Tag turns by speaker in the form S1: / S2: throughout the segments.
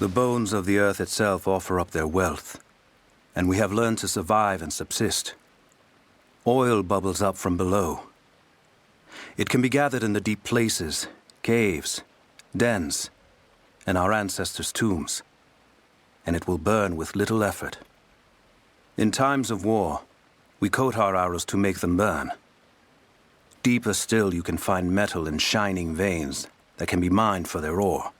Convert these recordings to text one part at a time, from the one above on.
S1: The bones of the earth itself offer up their wealth, and we have learned to survive and subsist. Oil bubbles up from below. It can be gathered in the deep places, caves, dens, and our ancestors' tombs, and it will burn with little effort. In times of war, we coat our arrows to make them burn. Deeper still, you can find metal in shining veins that can be mined for their ore.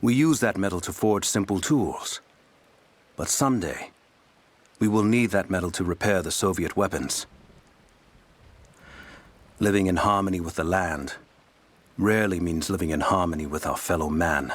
S1: We use that metal to forge simple tools. But someday, we will need that metal to repair the Soviet weapons. Living in harmony with the land rarely means living in harmony with our fellow man.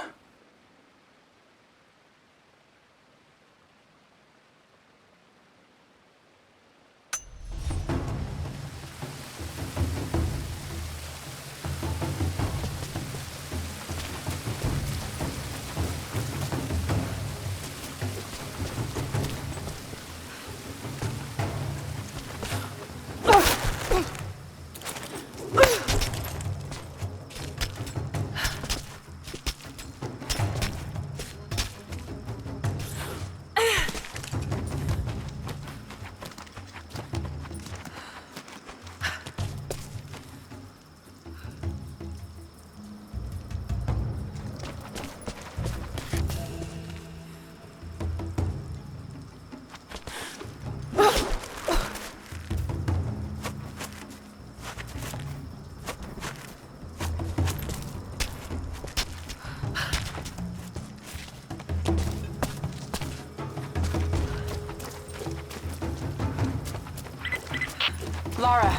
S2: Lara,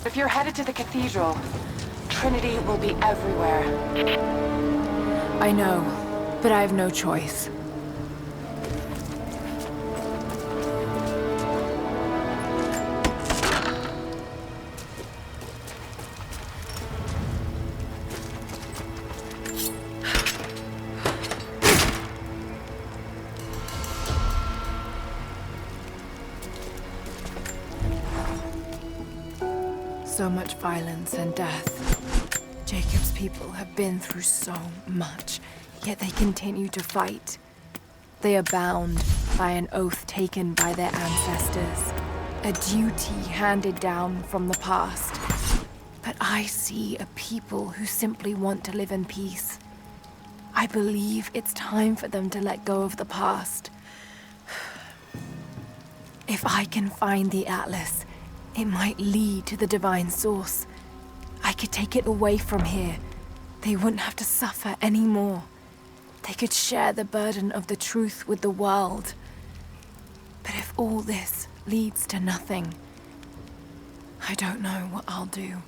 S2: if you're headed to the cathedral, Trinity will be everywhere.
S3: I know, but I have no choice. So much violence and death. Jacob's people have been through so much, yet they continue to fight. They are bound by an oath taken by their ancestors, a duty handed down from the past. But I see a people who simply want to live in peace. I believe it's time for them to let go of the past. If I can find the Atlas, it might lead to the divine source. I could take it away from here. They wouldn't have to suffer anymore. They could share the burden of the truth with the world. But if all this leads to nothing, I don't know what I'll do.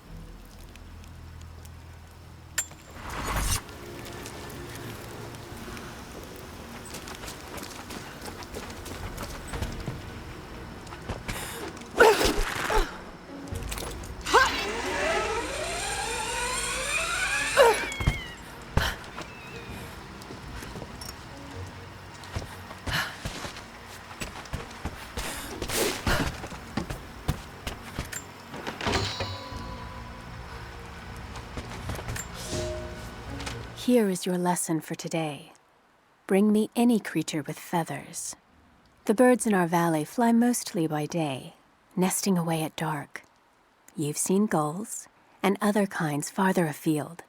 S4: Here is your lesson for today. Bring me any creature with feathers. The birds in our valley fly mostly by day, nesting away at dark. You've seen gulls and other kinds farther afield.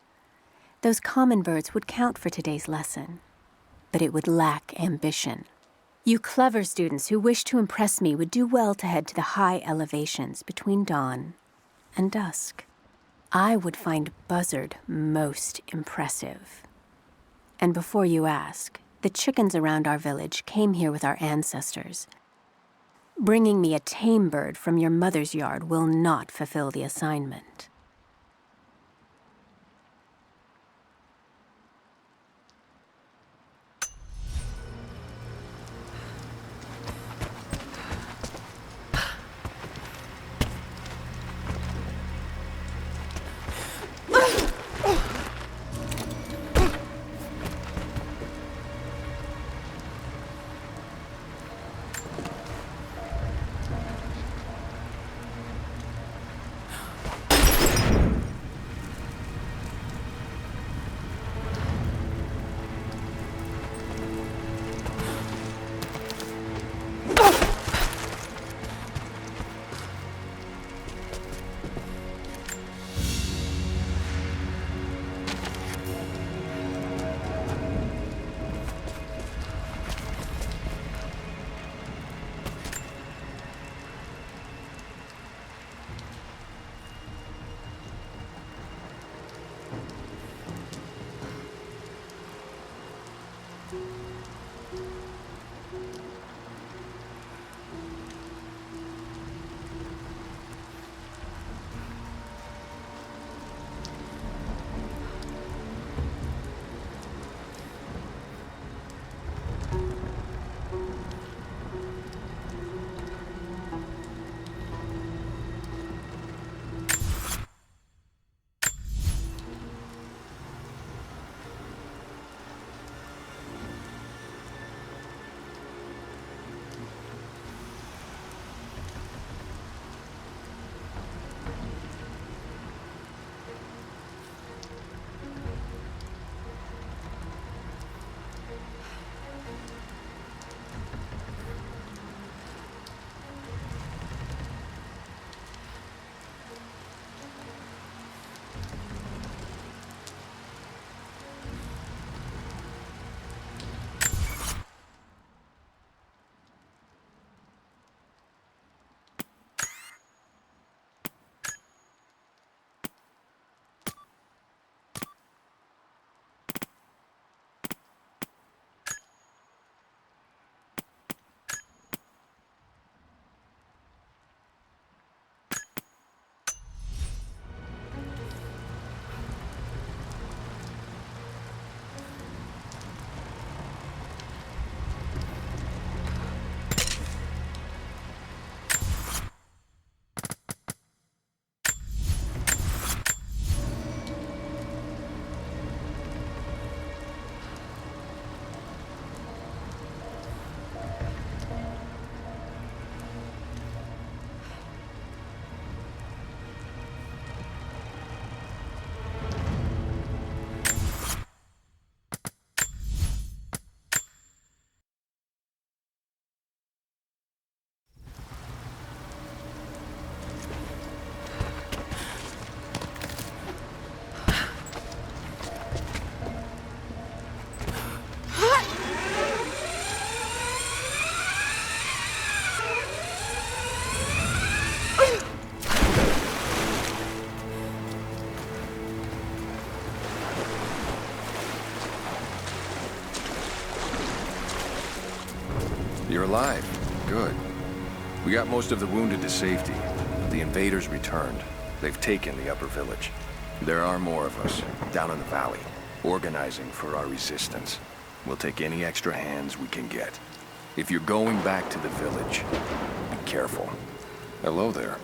S4: Those common birds would count for today's lesson, but it would lack ambition. You clever students who wish to impress me would do well to head to the high elevations between dawn and dusk. I would find Buzzard most impressive. And before you ask, the chickens around our village came here with our ancestors. Bringing me a tame bird from your mother's yard will not fulfill the assignment.
S5: You're alive. Good. We got most of the wounded to safety. The invaders returned. They've taken the upper village. There are more of us, down in the valley, organizing for our resistance. We'll take any extra hands we can get. If you're going back to the village, be careful. Hello there.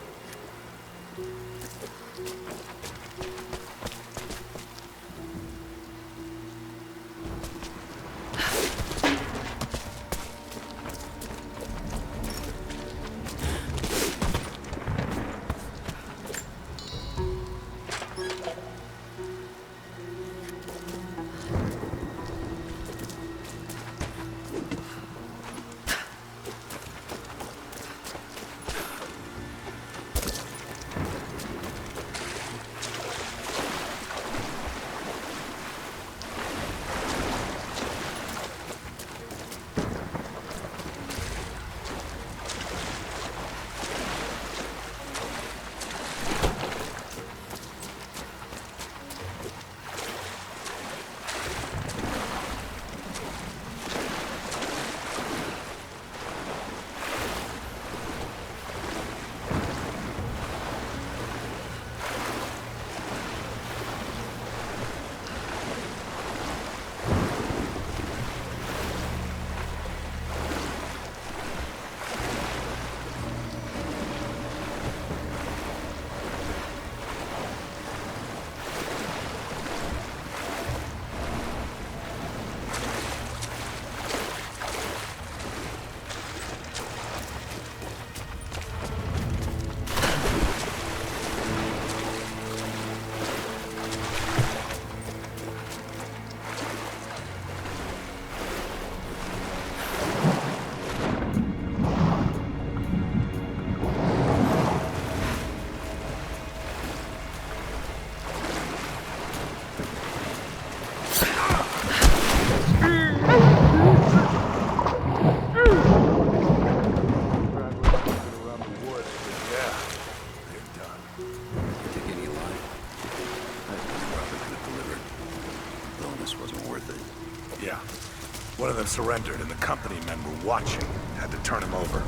S6: One of them surrendered, and the company men were watching. Had to turn him over.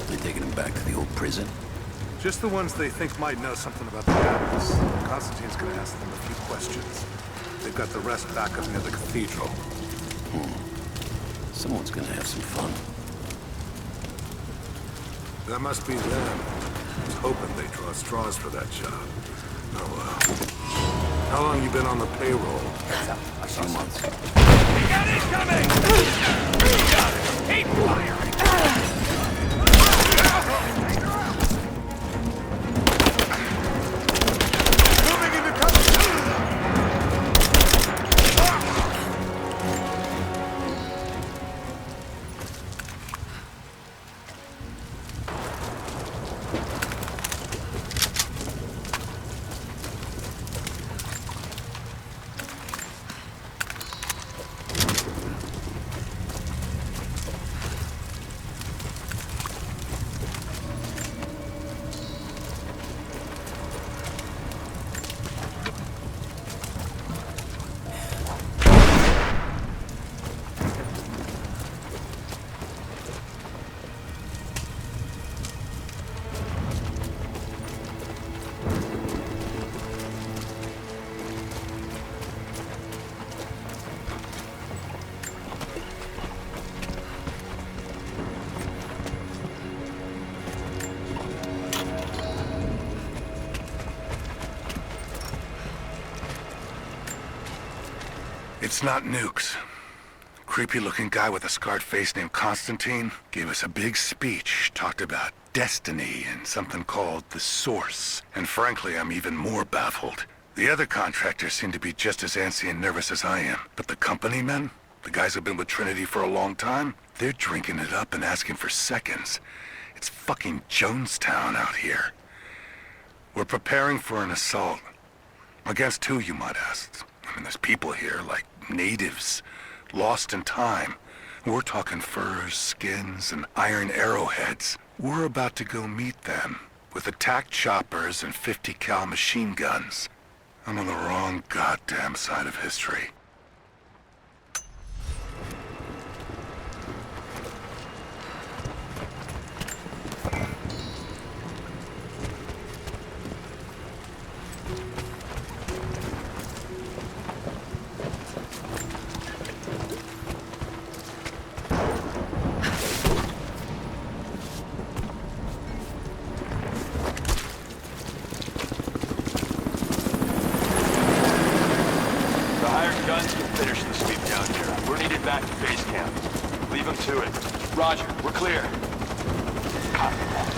S7: They taking him back to the old prison?
S6: Just the ones they think might know something about the ASUS. Constantine's gonna ask them a few questions. They've got the rest back up near the cathedral.
S7: Someone's gonna have some fun.
S6: That must be them. I was hoping they'd draw straws for that job. Oh well. How long you been on the payroll?
S7: A few months.
S8: We got incoming! We got it! Keep firing! Moving into cover!
S6: It's not nukes. Creepy-looking guy with a scarred face named Constantine gave us a big speech, talked about destiny and something called the Source. And frankly, I'm even more baffled. The other contractors seem to be just as antsy and nervous as I am. But the company men, the guys who've been with Trinity for a long time, they're drinking it up and asking for seconds. It's fucking Jonestown out here. We're preparing for an assault. Against who, you might ask? I mean, there's people here, like natives, lost in time. We're talking furs, skins, and iron arrowheads. We're about to go meet them with attack choppers and 50 cal machine guns. I'm on the wrong goddamn side of history.
S8: down here. We're needed back to base camp. Leave them to it. Roger, we're clear. Copy that.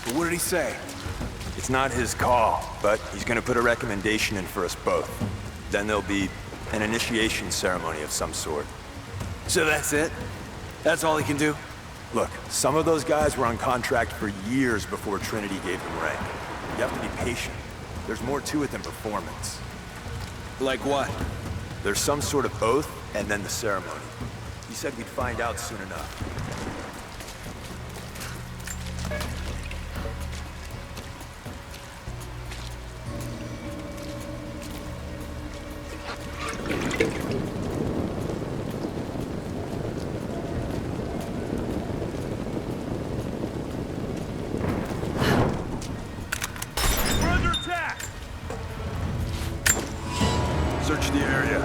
S9: But what did he say?
S8: It's not his call, but he's gonna put a recommendation in for us both. Then there'll be an initiation ceremony of some sort.
S9: So that's it? That's all he can do?
S8: Look, some of those guys were on contract for years before Trinity gave them rank. You have to be patient. There's more to it than performance.
S9: Like what?
S8: There's some sort of oath, and then the ceremony. He said we'd find out soon enough.
S5: Search the area.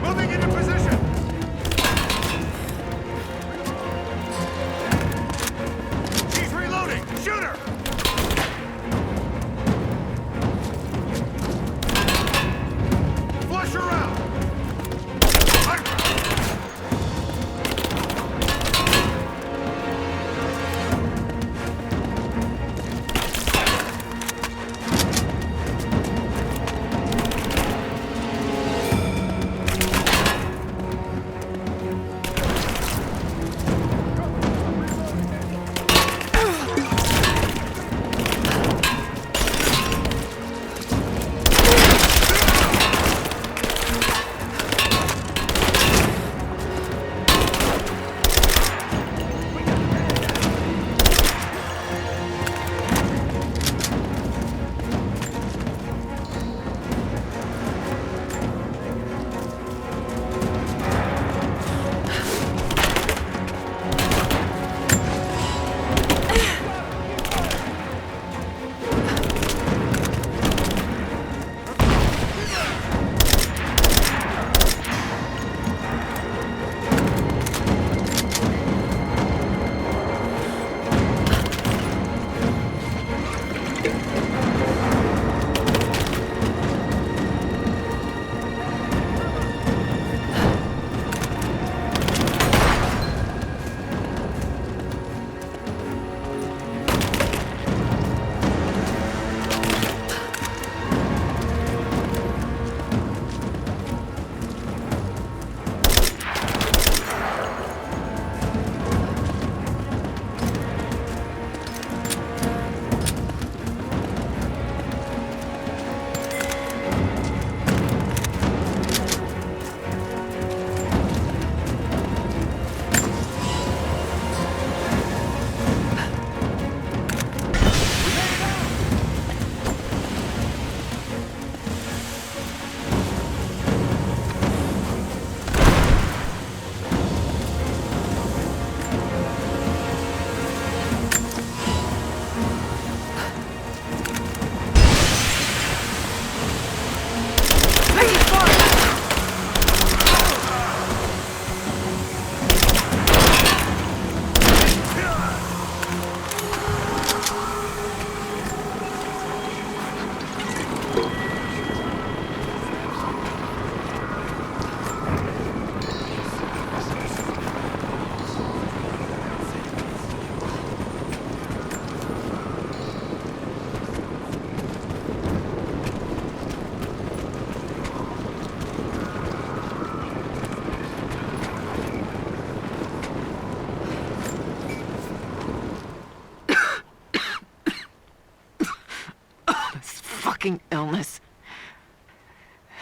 S5: Moving into position. She's reloading. Shoot her. Flush her out.
S2: Illness.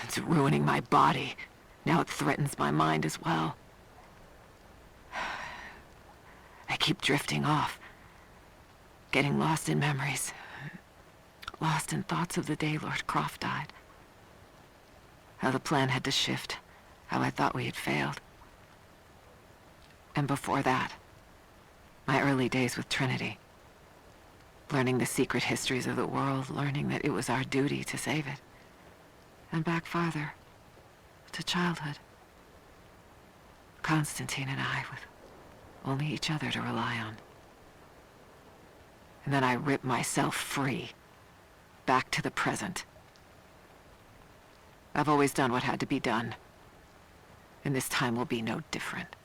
S2: It's ruining my body. Now it threatens my mind as well. I keep drifting off. Getting lost in memories. Lost in thoughts of the day Lord Croft died. How the plan had to shift. How I thought we had failed. And before that, my early days with Trinity. Learning the secret histories of the world, learning that it was our duty to save it. And back farther, to childhood. Constantine and I, with only each other to rely on. And then I ripped myself free, back to the present. I've always done what had to be done, and this time will be no different.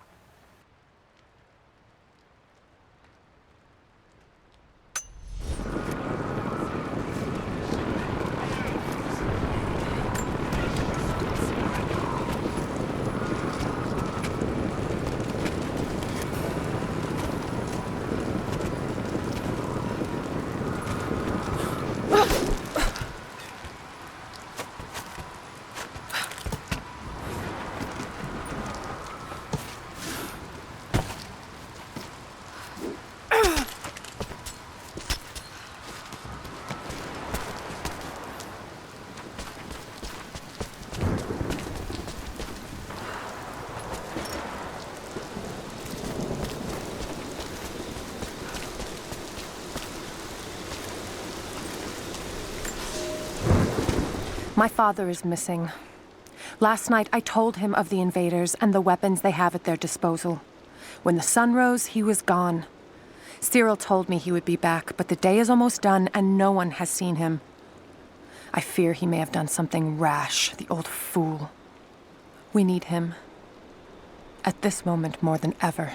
S3: My father is missing. Last night, I told him of the invaders and the weapons they have at their disposal. When the sun rose, he was gone. Cyril told me he would be back, but the day is almost done and no one has seen him. I fear he may have done something rash, the old fool. We need him. At this moment more than ever.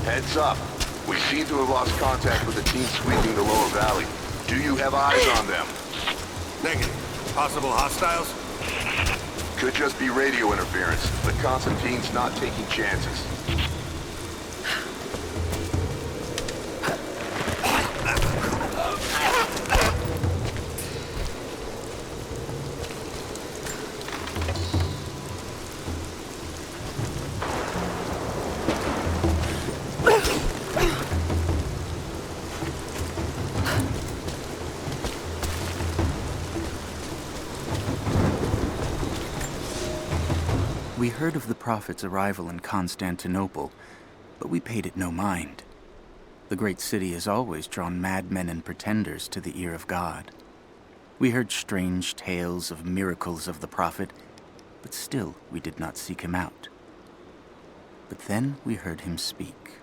S10: Heads up. We seem to have lost contact with the team sweeping the lower valley. Do you have eyes on them?
S6: Negative. Possible hostiles?
S10: Could just be radio interference, but Constantine's not taking chances.
S11: We heard of the Prophet's arrival in Constantinople, but we paid it no mind. The great city has always drawn madmen and pretenders to the ear of God. We heard strange tales of miracles of the Prophet, but still we did not seek him out. But then we heard him speak,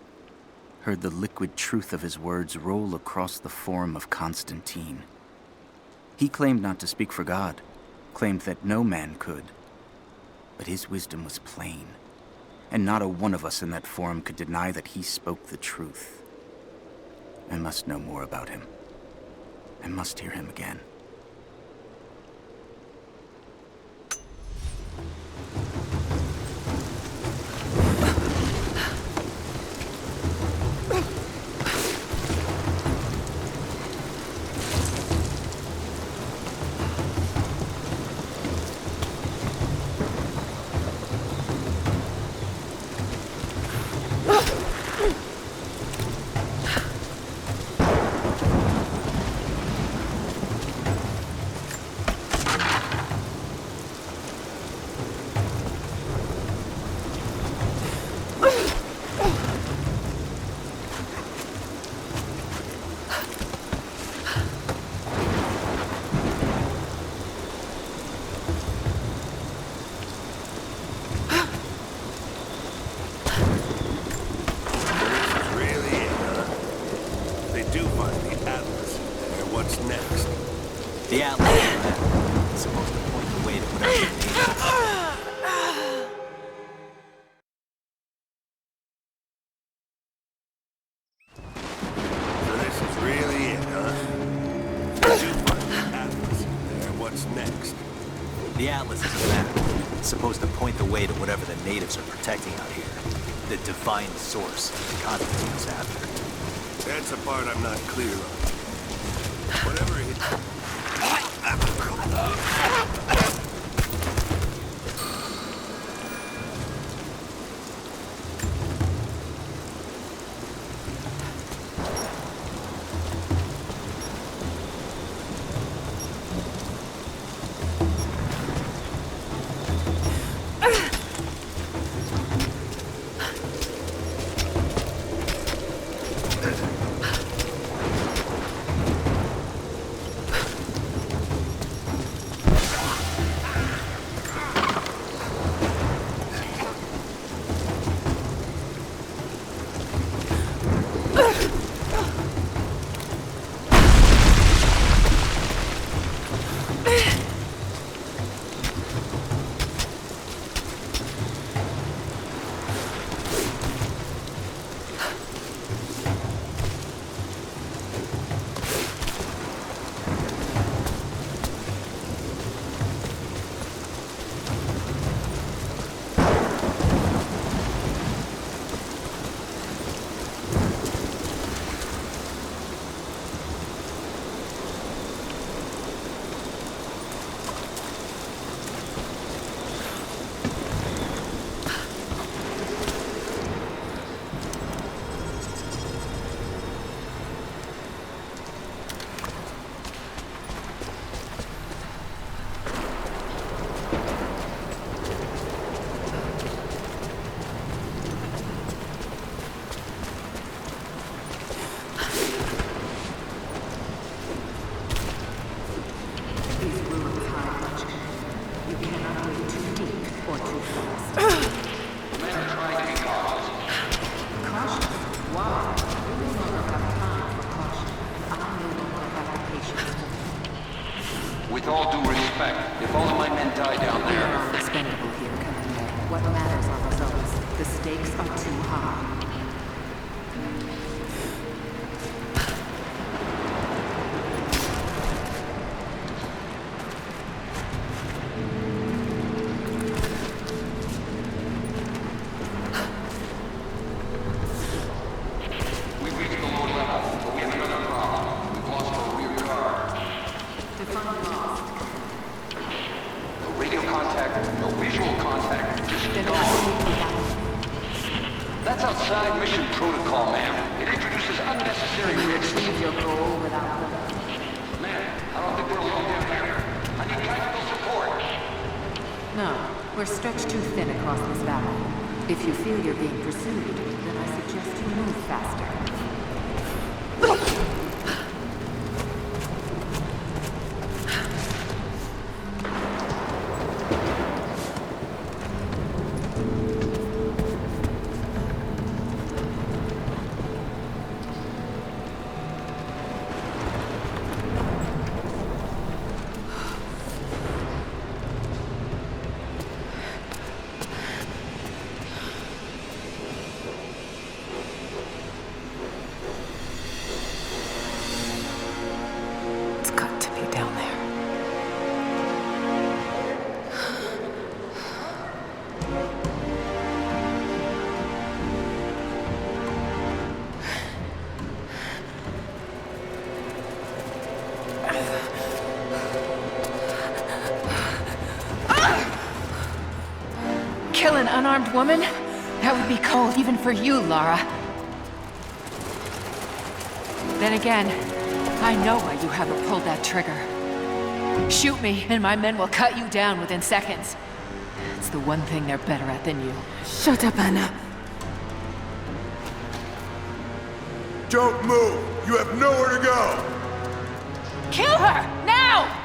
S11: heard the liquid truth of his words roll across the form of Constantine. He claimed not to speak for God, claimed that no man could. But his wisdom was plain, and not a one of us in that forum could deny that he spoke the truth. I must know more about him. I must hear him again.
S7: The Atlas is supposed to point the way to whatever it is.
S6: So this is really it, huh? You find the Atlas there. What's next?
S7: The Atlas is a map. It's supposed to point the way to whatever the natives are protecting out here. The divine source Constantine's after.
S6: That's the part I'm not clear on. Whatever it...
S12: With all due respect, if all of my men die down there...
S2: We are expendable here, Commander. What matters are results. The stakes are too high.
S12: That's outside mission protocol, ma'am. It introduces unnecessary risks.
S2: Achieve your goal without them.
S12: Man, I don't think we're alone down here. I need tactical support.
S2: No, we're stretched too thin across this valley. If you feel you're being pursued, then I suggest you move faster.
S3: Kill an unarmed woman? That would be cold even for you, Lara. Then again, I know why you haven't pulled that trigger. Shoot me, and my men will cut you down within seconds. It's the one thing they're better at than you.
S13: Shut up, Anna.
S8: Don't move! You have nowhere to go!
S3: Kill her! Now!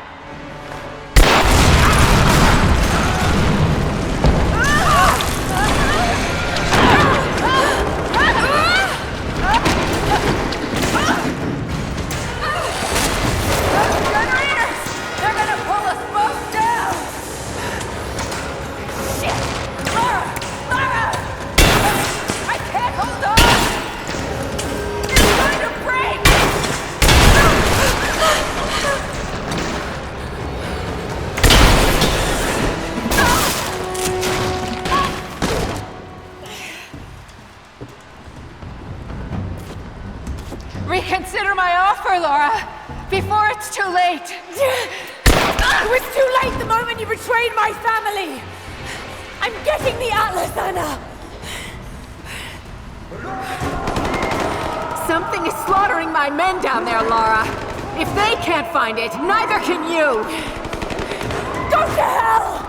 S3: her, Laura! Before it's too late! It was too late the moment you betrayed my family! I'm getting the Atlas, Anna!
S2: Something is slaughtering my men down there, Laura. If they can't find it, neither can you!
S3: Go to hell!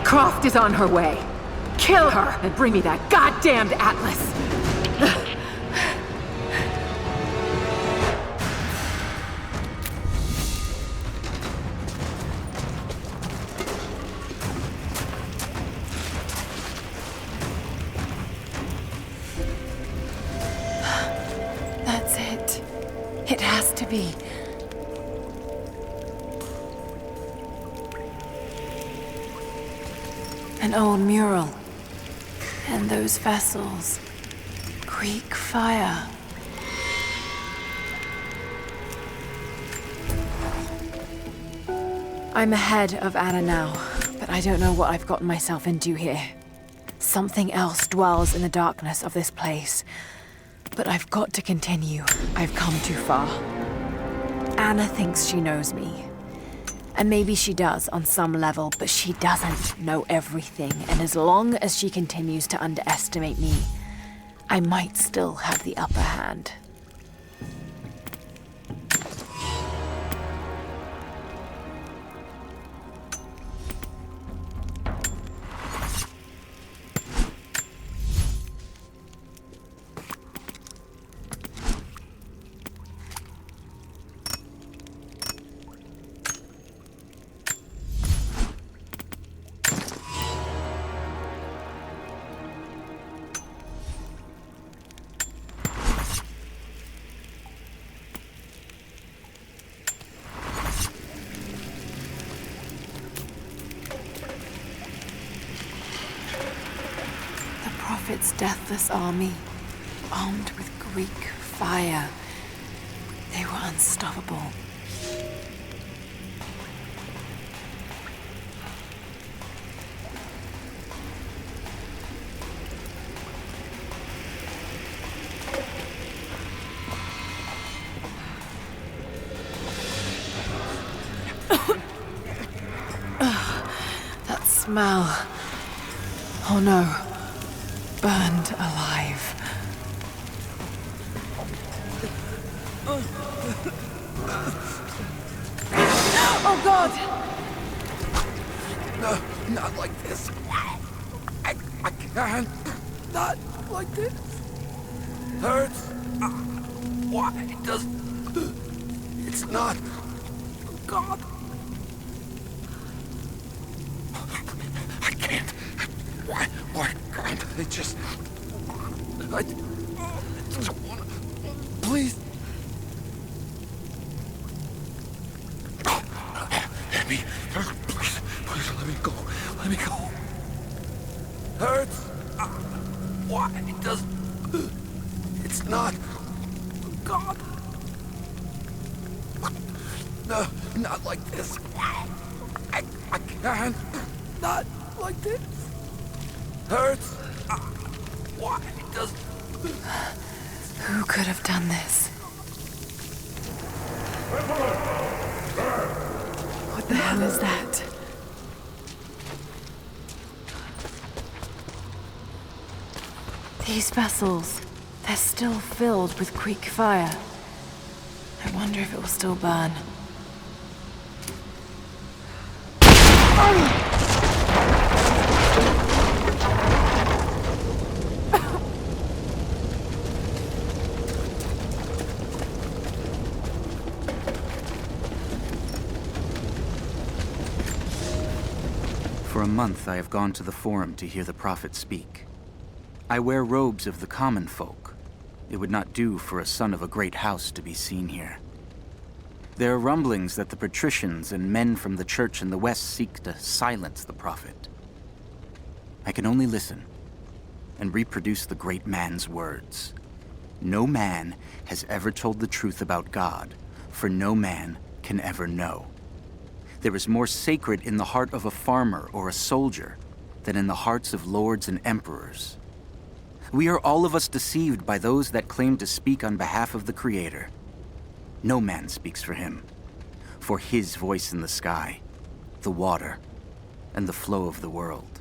S2: Croft is on her way. Kill her and bring me that goddamned Atlas.
S3: That's it. It has to be. An old mural. And those vessels. Greek fire. I'm ahead of Anna now, but I don't know what I've gotten myself into here. Something else dwells in the darkness of this place. But I've got to continue. I've come too far. Anna thinks she knows me. And maybe she does on some level, but she doesn't know everything. And as long as she continues to underestimate me, I might still have the upper hand. Prophet's deathless army, armed with Greek fire. They were unstoppable. That smell. Oh no. Burned alive. Oh God!
S6: No, not like this. I can't. Not like this. Hurts. Why does... It's not... God. I can't. Why can't I just... I just want to... Please. Let me... Please let me go. Let me go. Hurts. Why does... It's not... God. No, not like this. I can't. Not like this. Hurts. Why does...
S3: Who could have done this? What the hell is that? These vessels, they're still filled with Greek fire. I wonder if it will still burn.
S11: For a month I have gone to the Forum to hear the Prophet speak. I wear robes of the common folk. It would not do for a son of a great house to be seen here. There are rumblings that the patricians and men from the church in the west seek to silence the Prophet. I can only listen and reproduce the great man's words. No man has ever told the truth about God, for no man can ever know. There is more sacred in the heart of a farmer or a soldier than in the hearts of lords and emperors. We are all of us deceived by those that claim to speak on behalf of the Creator. No man speaks for him, for his voice in the sky, the water, and the flow of the world.